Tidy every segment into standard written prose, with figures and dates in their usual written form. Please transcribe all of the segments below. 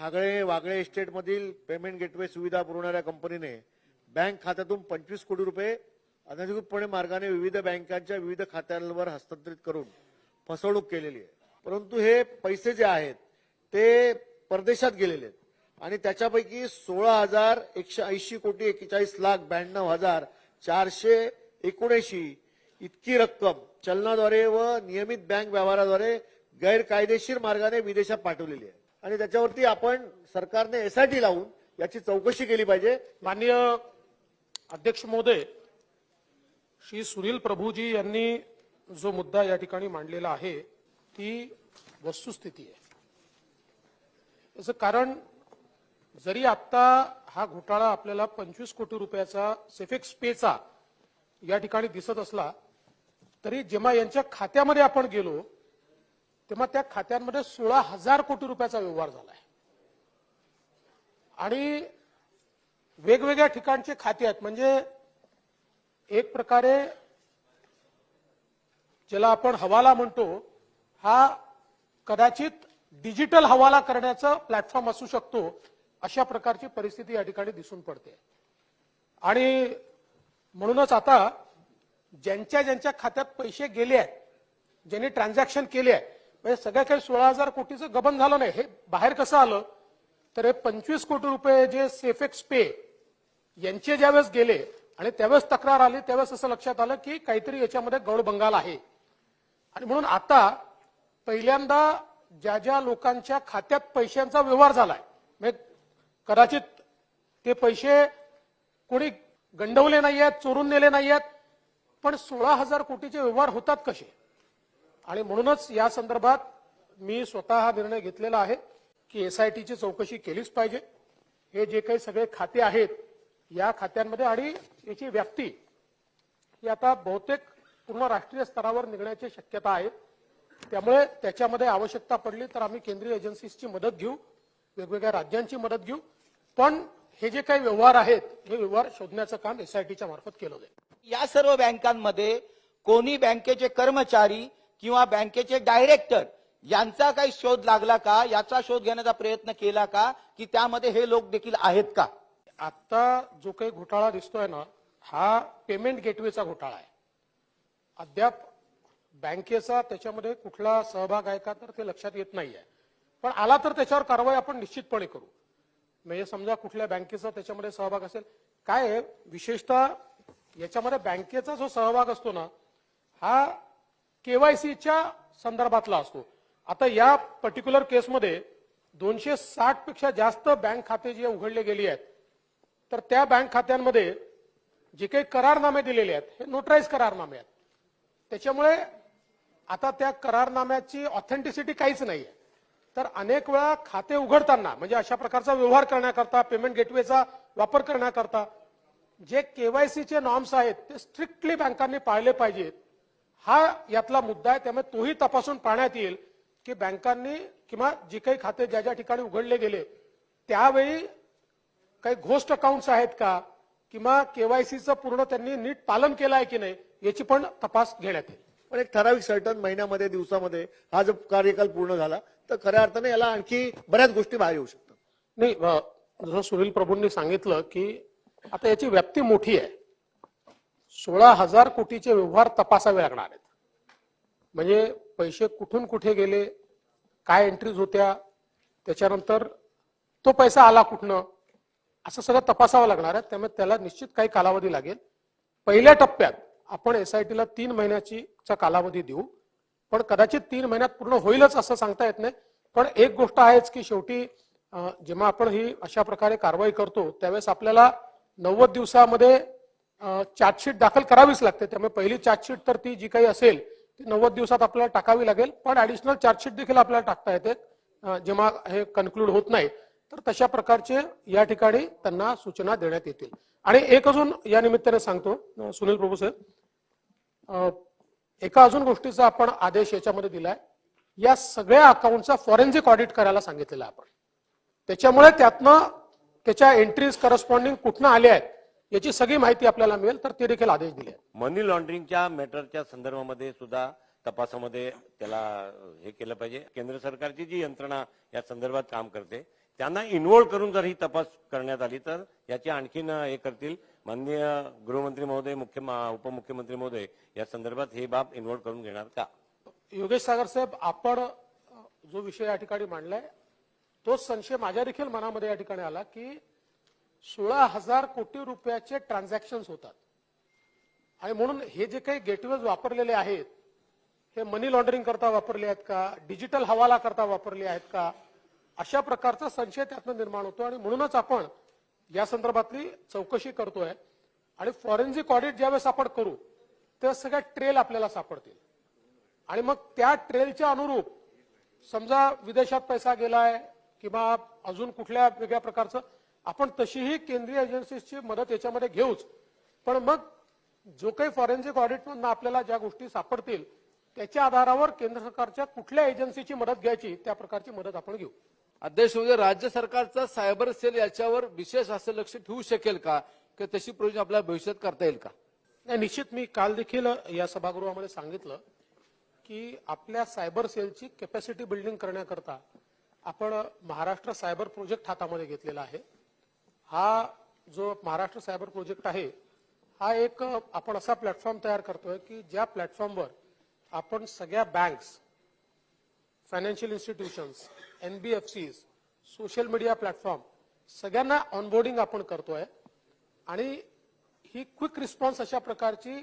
Thackeray Wagle एस्टेटमधील payment gateway सुविधा पुरवणाऱ्या कंपनीने बँक खात्यातून 25 कोटी रुपये अनधिकृतपणे मार्गाने विविध बँकांच्या विविध खात्यांवर हस्तांतरित करून फसवणूक केलेली आहे. परंतु हे पैसे जे आहेत ते परदेशात गेलेले आहेत आणि त्याच्यापैकी 16,180 कोटी 41,92,479 इतकी रक्कम चलनाद्वारे व नियमित बँक व्यवहाराद्वारे गैरकायदेशीर मार्गाने विदेशात पाठवलेली आहे आणि त्याच्यावरती आपण सरकारने एसआयटी लावून याची चौकशी केली पाहिजे. माननीय अध्यक्ष महोदय, श्री सुनील प्रभूजी यांनी जो मुद्दा या ठिकाणी मांडलेला आहे ती वस्तुस्थिती आहे. याचं कारण जरी आता हा घोटाळा आपल्याला 25 कोटी रुपयाचा सेफेक्स पेचा या ठिकाणी दिसत असला तरी जेव्हा यांच्या खात्यामध्ये आपण गेलो तेव्हा त्या खात्यांमध्ये 16,000 कोटी रुपयाचा व्यवहार झाला आहे आणि वेगवेगळ्या ठिकाणचे खाते आहेत. म्हणजे एक प्रकारे ज्याला आपण हवाला म्हणतो हा कदाचित डिजिटल हवाला करण्याचा प्लॅटफॉर्म असू शकतो, अशा प्रकारची परिस्थिती या ठिकाणी दिसून पडते. आणि म्हणूनच आता ज्यांच्या ज्यांच्या खात्यात पैसे गेले आहेत, ज्यांनी ट्रान्झॅक्शन केले आहे, म्हणजे सगळ्या काही 16,000 कोटीचं गबन झालं नाही. हे बाहेर कसं आलं तर हे 25 कोटी रुपये जे सेफेक्स पे यांचे ज्यावेळेस गेले आणि त्यावेळेस तक्रार आली त्यावेळेस असं लक्षात आलं की काहीतरी याच्यामध्ये गौडबंगाल आहे. आणि म्हणून आता पहिल्यांदा ज्या ज्या लोकांच्या खात्यात पैशांचा व्यवहार झालाय, म्हणजे कदाचित ते पैसे कोणी गंडवले नाही आहेत, चोरून नेले नाही आहेत, पण 16,000 कोटीचे व्यवहार होतात कसे. आणि म्हणूनच या संदर्भात मी स्वतः हा निर्णय घेतलेला आहे की एसआयटीची चौकशी केलीच पाहिजे. हे जे काही सगळे खाते आहेत या खात्यांमध्ये आणि याची व्याप्ती ही आता बहुतेक पूर्ण राष्ट्रीय स्तरावर निघण्याची शक्यता आहे. त्यामुळे त्याच्यामध्ये आवश्यकता पडली तर आम्ही केंद्रीय एजन्सीजची मदत घेऊ, वेगवेगळ्या राज्यांची मदत घेऊ, पण हे जे काही व्यवहार आहेत हे व्यवहार शोधण्याचं काम एसआयटीच्या मार्फत केलं जाईल. या सर्व बँकांमध्ये कोणी बँकेचे कर्मचारी किंवा बँकेचे डायरेक्टर यांचा काही शोध लागला का, याचा शोध घेण्याचा प्रयत्न केला का, की त्यामध्ये हे लोक देखील आहेत का? आता जो काही घोटाळा दिसतोय ना हा पेमेंट गेटवेचा घोटाळा आहे. अद्याप बँकेचा त्याच्यामध्ये कुठला सहभाग आहे का तर ते लक्षात येत नाहीये, पण आला तर त्याच्यावर कारवाई आपण निश्चितपणे करू. म्हणजे समजा कुठल्या बँकेचा त्याच्यामध्ये सहभाग असेल, काय आहे विशेषतः याच्यामध्ये बँकेचा जो सहभाग असतो ना हा केवायसीच्या संदर्भातला असतो. आता या पर्टिक्युलर केसमध्ये 260 पेक्षा जास्त बँक खाते जे उघडले गेली आहेत तर त्या बँक खात्यांमध्ये जे काही करारनामे दिलेले आहेत हे नोटराईज करारनामे आहेत. त्याच्यामुळे आता त्या करारनाम्याची ऑथेंटिसिटी काहीच नाहीये. तर अनेक वेळा खाते उघडताना म्हणजे अशा प्रकारचा व्यवहार करण्याकरता पेमेंट गेटवेचा वापर करण्याकरता जे केवायसीचे नॉर्म्स आहेत ते स्ट्रिक्टली बँकांनी पाळले पाहिजेत. हा यातला मुद्दा आहे. त्यामुळे तोही तपासून पाहण्यात येईल की बँकांनी किंवा जे काही खाते ज्या ज्या ठिकाणी उघडले गेले त्यावेळी काही घोस्ट अकाउंट्स आहेत का किंवा केवायसीचं पूर्ण त्यांनी नीट पालन केलं आहे की नाही याची पण तपास घेण्यात येईल. पण एक ठराविक सर्टन महिन्यामध्ये दिवसामध्ये हा जर कार्यकाल पूर्ण झाला तर खऱ्या अर्थाने याला आणखी बऱ्याच गोष्टी बाहेर येऊ शकतात. नाही, जसं सुनील प्रभूंनी सांगितलं की आता याची व्याप्ती मोठी आहे. 16,000 कोटीचे व्यवहार तपासावे लागणार आहेत. म्हणजे पैसे कुठून कुठे गेले, काय एंट्रीज होत्या, त्याच्यानंतर तो पैसा आला कुठनं, असं सगळं तपासावं लागणार आहे. त्यामुळे त्याला निश्चित काही कालावधी लागेल. पहिल्या टप्प्यात आपण एसआयटीला 3 महिन्याचा कालावधी देऊ, पण कदाचित 3 महिन्यात पूर्ण होईलच असं सांगता येत नाही. पण एक गोष्ट आहेच की शेवटी जेव्हा आपण ही अशा प्रकारे कारवाई करतो त्यावेळेस आपल्याला 90 दिवसामध्ये चार्जशीट दाखल करावीच लागते. त्यामुळे पहिली चार्जशीट तर ती जी काही असेल ती 90 दिवसात आपल्याला टाकावी लागेल, पण ऍडिशनल चार्जशीट देखील आपल्याला टाकता येते जेव्हा हे कन्क्लूड होत नाही. तर तशा प्रकारचे या ठिकाणी त्यांना सूचना देण्यात येतील. आणि एक अजून या निमित्ताने सांगतो सुनील प्रभू साहेब, एका अजून गोष्टीचा आपण आदेश याच्यामध्ये दिलाय. या सगळ्या अकाउंटचा फॉरेन्सिक ऑडिट करायला सांगितलेलं आपण. त्याच्यामुळे त्यातनं त्याच्या एंट्रीज करस्पॉन्डिंग कुठनं आल्या आहेत याची सगळी माहिती आपल्याला मिळेल, तर ते देखील आदेश दिले. मनी लॉन्ड्रिंगच्या मॅटरच्या संदर्भामध्ये सुद्धा तपासामध्ये त्याला हे केलं पाहिजे. केंद्र सरकारची जी यंत्रणा या संदर्भात काम करते त्यांना इन्व्हॉल्व करून जर ही तपास करण्यात आली तर याची आणखीन हे करतील. माननीय गृहमंत्री महोदय, उपमुख्यमंत्री महोदय या संदर्भात हे बाब इन्व्हॉल्व करून घेणार का? योगेश सागर साहेब, आपण जो विषय या ठिकाणी मांडलाय तोच संशय माझ्या देखील मनामध्ये या ठिकाणी आला की 16,000 कोटी रुपयाचे ट्रान्झॅक्शन्स होतात आणि म्हणून हे जे काही गेटवेज वापरलेले आहेत हे मनी लॉन्ड्रिंग करता वापरले आहेत का, डिजिटल हवाला करता वापरले आहेत का, अशा प्रकारचा संशय त्यातनं निर्माण होतो आणि म्हणूनच आपण या संदर्भातली चौकशी करतोय आणि फॉरेन्सिक ऑडिट ज्यावेळेस आपण करू त्या सगळ्या ट्रेल आपल्याला सापडतील आणि मग त्या ट्रेलच्या अनुरूप समजा विदेशात पैसा गेलाय किंवा अजून कुठल्या वेगळ्या प्रकारचं आपण तशीही केंद्रीय एजन्सीजची मदत याच्यामध्ये घेऊच, पण मग जो काही फॉरेन्सिक ऑडिटमधून आपल्याला ज्या गोष्टी सापडतील त्याच्या आधारावर केंद्र सरकारच्या कुठल्या एजन्सीची मदत घ्यायची त्या प्रकारची मदत आपण घेऊ. अध्यक्ष महोदय, राज्य सरकारचा सायबर सेल याच्यावर विशेष असं लक्ष ठेवू शकेल का की तशी प्रोविजन आपल्याला भविष्यात करता येईल का? नाही, निश्चित मी काल देखील या सभागृहामध्ये सांगितलं की आपल्या सायबर सेलची कॅपॅसिटी बिल्डिंग करण्याकरता आपण महाराष्ट्र सायबर प्रोजेक्ट हातामध्ये घेतलेला आहे. हा जो महाराष्ट्र सायबर प्रोजेक्ट आहे हा एक आपण असा प्लॅटफॉर्म तयार करतोय की ज्या प्लॅटफॉर्मवर आपण सगळ्या banks, financial institutions, NBFCs, social media platform सगळ्यांना ऑनबोर्डिंग आपण करतोय आणि ही क्विक रिस्पॉन्स अशा प्रकारची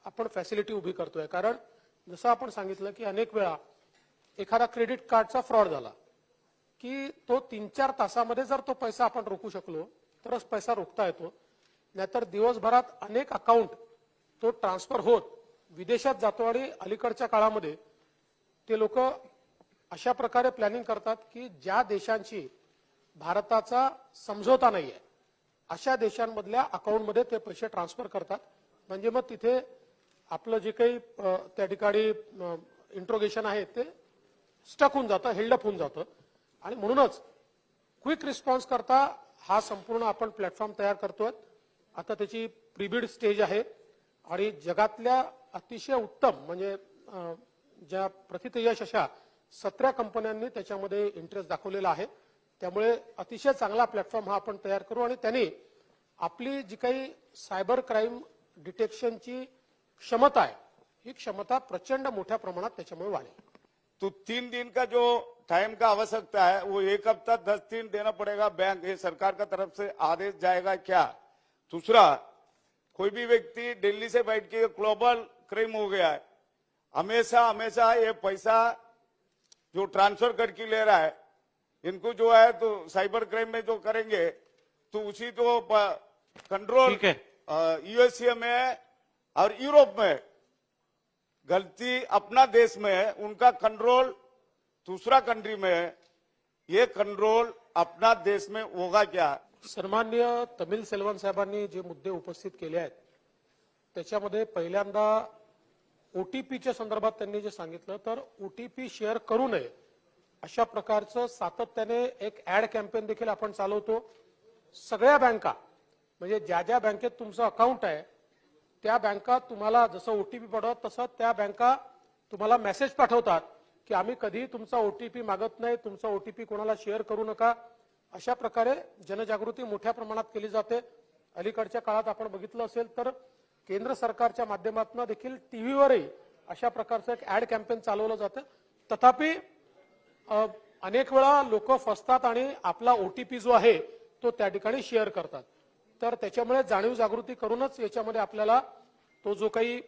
आपण फॅसिलिटी उभी करतोय. कारण जसं आपण सांगितलं की अनेक वेळा एखादा क्रेडिट कार्डचा फ्रॉड झाला की तो 3-4 तासामध्ये जर तो पैसा आपण रोखू शकलो तरच पैसा रोखता येतो, नाहीतर दिवसभरात अनेक अकाउंट तो ट्रान्सफर होत विदेशात जातो आणि अलीकडच्या काळामध्ये ते लोक अशा प्रकारे प्लॅनिंग करतात की ज्या देशांची भारताचा समझोता नाहीये अशा देशांमधल्या अकाउंटमध्ये ते पैसे ट्रान्सफर करतात. म्हणजे मग तिथे आपलं जे काही त्या ठिकाणी इंट्रोगेशन आहे ते स्टक होऊन जातं, हेल्डअप होऊन जातं आणि म्हणूनच क्विक रिस्पॉन्स करता हा संपूर्ण आपण प्लॅटफॉर्म तयार करतोय. आता त्याची प्रीबिड स्टेज आहे आणि जगातल्या अतिशय उत्तम म्हणजे ज्या प्रथितयश अशा 17 कंपन्यांनी त्याच्यामध्ये इंटरेस्ट दाखवलेला आहे. त्यामुळे अतिशय चांगला प्लॅटफॉर्म हा आपण तयार करू आणि त्यांनी आपली जी काही सायबर क्राईम डिटेक्शनची क्षमता आहे ही क्षमता प्रचंड मोठ्या प्रमाणात त्याच्यामुळे वाढेल. तो 3 दिन का जो टाइम का आवश्यकता है वो 1 हफ्ता 10 दिन देना पड़ेगा बैंक, ये सरकार का तरफ से आदेश जाएगा क्या? दूसरा, कोई भी व्यक्ति दिल्ली से बैठ के ग्लोबल क्राइम हो गया है, हमेशा ये पैसा जो ट्रांसफर करके ले रहा है इनको जो है तो साइबर क्राइम में जो करेंगे तो उसी तो कंट्रोल यूएसए में और यूरोप में गलती अपना देश में है, उनका कंट्रोल दूसरा कंट्री में है, ये कंट्रोल अपना देश में होगा क्या? सन्माननीय तमिल सेल्वन साहेबांनी जे मुद्दे उपस्थित केले आहेत त्याच्यामध्ये पहिल्यांदा ओटीपीच्या संदर्भात त्यांनी जे सांगितलं तर ओटीपी शेअर करू नये अशा प्रकारचं सातत्याने एक ऍड कॅम्पेन देखील आपण चालवतो. सगळ्या बँका म्हणजे ज्या ज्या बँकेत तुमचं अकाउंट आहे त्या बँका तुम्हाला जसं ओटीपी पाठवतात तसं त्या बँका तुम्हाला मेसेज पाठवतात की आम्ही कधीही तुमचा ओटीपी मागत नाही, तुमचा ओटीपी कोणाला शेअर करू नका. अशा प्रकारे जनजागृती मोठ्या प्रमाणात केली जाते. अलीकडच्या काळात आपण बघितलं असेल तर केंद्र सरकारच्या माध्यमातून देखील टीव्हीवरही अशा प्रकारचं एक ऍड कॅम्पेन चालवलं जातं. तथापि अनेक वेळा लोक फसतात आणि आपला ओटीपी जो आहे तो त्या ठिकाणी शेअर करतात. तर त्याच्यामुळे जाणीव जागृती करूनच याच्यामध्ये आपल्याला तो जो काही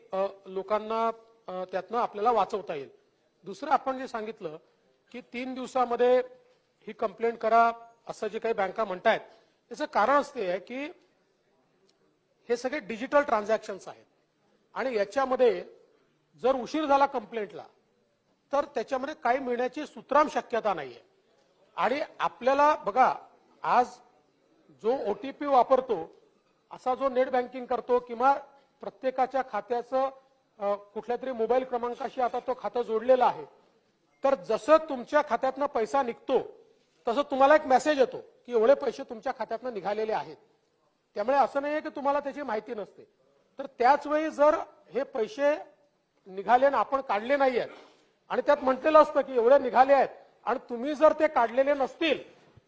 लोकांना त्यातनं आपल्याला वाचवता येईल. दुसरं आपण जे सांगितलं की 3 दिवसामध्ये ही कंप्लेंट करा असं जे काही बँका म्हणतायत त्याचं कारण असते आहे की हे सगळे डिजिटल ट्रान्झॅक्शन्स आहेत आणि याच्यामध्ये जर उशीर झाला कंप्लेंटला तर त्याच्यामध्ये काही मिळण्याची सुतराम शक्यता नाहीये. आणि आपल्याला बघा आज जो ओटीपी वापरतो असा जो नेट बँकिंग करतो किंवा प्रत्येकाच्या खात्याचं कुठल्या तरी मोबाईल क्रमांकाशी आता तो खातं जोडलेलं आहे तर जसं तुमच्या खात्यातनं पैसा निघतो तसं तुम्हाला एक मेसेज येतो की एवढे पैसे तुमच्या खात्यातनं निघालेले आहेत. त्यामुळे असं नाहीये की तुम्हाला त्याची माहिती नसते. तर त्याच वेळी जर हे पैसे निघाले आणि आपण काढले नाहीयेत आणि त्यात म्हटलेलं असतं की एवढे निघाले आहेत आणि तुम्ही जर ते काढलेले नसतील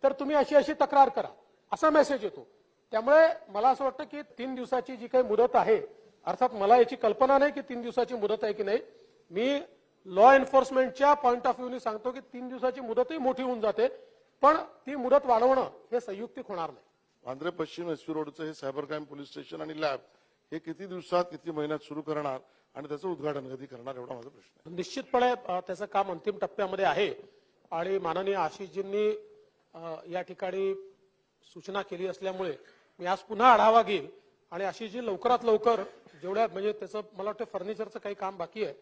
तर तुम्ही अशी अशी तक्रार करा, असा मेसेज येतो. त्यामुळे मला असं वाटतं की 3 दिवसाची जी काही मुदत आहे, अर्थात मला याची कल्पना नाही की 3 दिवसाची मुदत आहे की नाही. मी लॉ एन्फोर्समेंटच्या पॉईंट ऑफ व्ह्यूने सांगतो की 3 दिवसाची मुदतही मोठी होऊन जाते, पण ती मुदत वाढवणं हे संयुक्तिक होणार नाही. वांद्रे पश्चिम एसपी रोडचं हे सायबर क्राईम पोलीस स्टेशन आणि लॅब हे किती दिवसात किती महिन्यात सुरू करणार आणि त्याचं उद्घाटन कधी करणार, एवढा माझा प्रश्न आहे. निश्चितपणे त्याचं काम अंतिम टप्प्यामध्ये आहे आणि माननीय आशिषजींनी या ठिकाणी सूचना केली असल्यामुळे मी आज पुन्हा आढावा घेईल आणि आशिषजी लवकरात लवकर जेवढ्या म्हणजे त्याचं मला वाटतं फर्निचरचं काही काम बाकी आहे,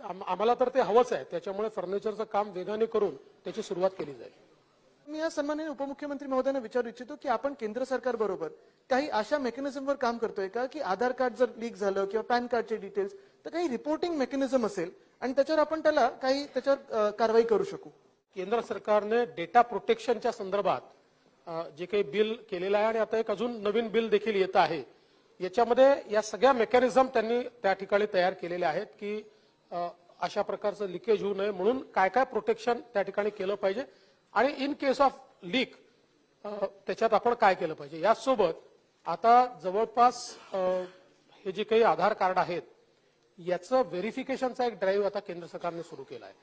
आम्हाला तर ते हवंच आहे, त्याच्यामुळे फर्निचरचं काम वेगाने करून त्याची सुरुवात केली जाईल. मी या सन्माननीय उपमुख्यमंत्री महोदयांना विचारू इच्छितो की आपण केंद्र सरकार बरोबर काही अशा मेकॅनिझमवर काम करतोय का की आधार कार्ड जर लीक झालं किंवा पॅन कार्डचे डिटेल्स तर काही रिपोर्टिंग मेकॅनिझम असेल आणि त्याच्यावर आपण त्याला काही त्याच्यावर कारवाई करू शकू. केंद्र सरकारने डेटा प्रोटेक्शनच्या संदर्भात जे काही बिल केलेलं आहे आणि आता एक अजून नवीन बिल देखील येत आहे, याच्यामध्ये या सगळ्या मेकॅनिझम त्यांनी त्या ठिकाणी तयार केलेले आहेत की अशा प्रकारचं लिकेज होऊ नये म्हणून काय काय प्रोटेक्शन त्या ठिकाणी केलं पाहिजे आणि इन केस ऑफ लीक त्याच्यात आपण काय केलं पाहिजे. यासोबत आता जवळपास हे जे काही आधार कार्ड आहेत याचं व्हेरिफिकेशनचा एक ड्राईव्ह आता केंद्र सरकारने सुरू केला आहे.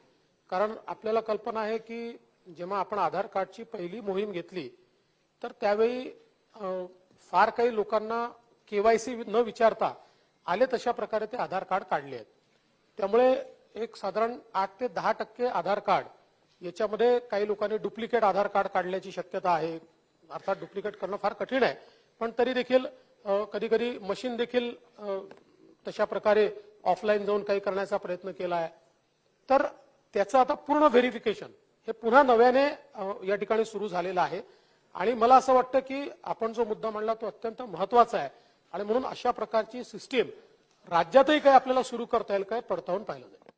कारण आपल्याला कल्पना आहे की जेव्हा आपण आधार कार्डची पहिली मोहीम घेतली तर त्यावेळी फार काही लोकांना केवायसी न विचारता आले तशा प्रकारे ते आधार कार्ड काढले आहेत. त्यामुळे एक साधारण 8 ते 10% आधार कार्ड याच्यामध्ये काही लोकांनी डुप्लिकेट आधार कार्ड काढण्याची शक्यता आहे. अर्थात डुप्लिकेट करणं फार कठीण आहे, पण तरी देखील कधी कधी मशीन देखील तशा प्रकारे ऑफलाईन जाऊन काही करण्याचा प्रयत्न केला आहे. तर त्याचं आता पूर्ण व्हेरिफिकेशन हे पुन्हा नव्याने या ठिकाणी सुरू झालेलं आहे आणि मला असं वाटतं की आपण जो मुद्दा मांडला तो अत्यंत महत्वाचा आहे आणि म्हणून अशा प्रकारची सिस्टीम राज्यातही काही आपल्याला सुरू करता येईल काय पडताळून पाहिलं जाईल.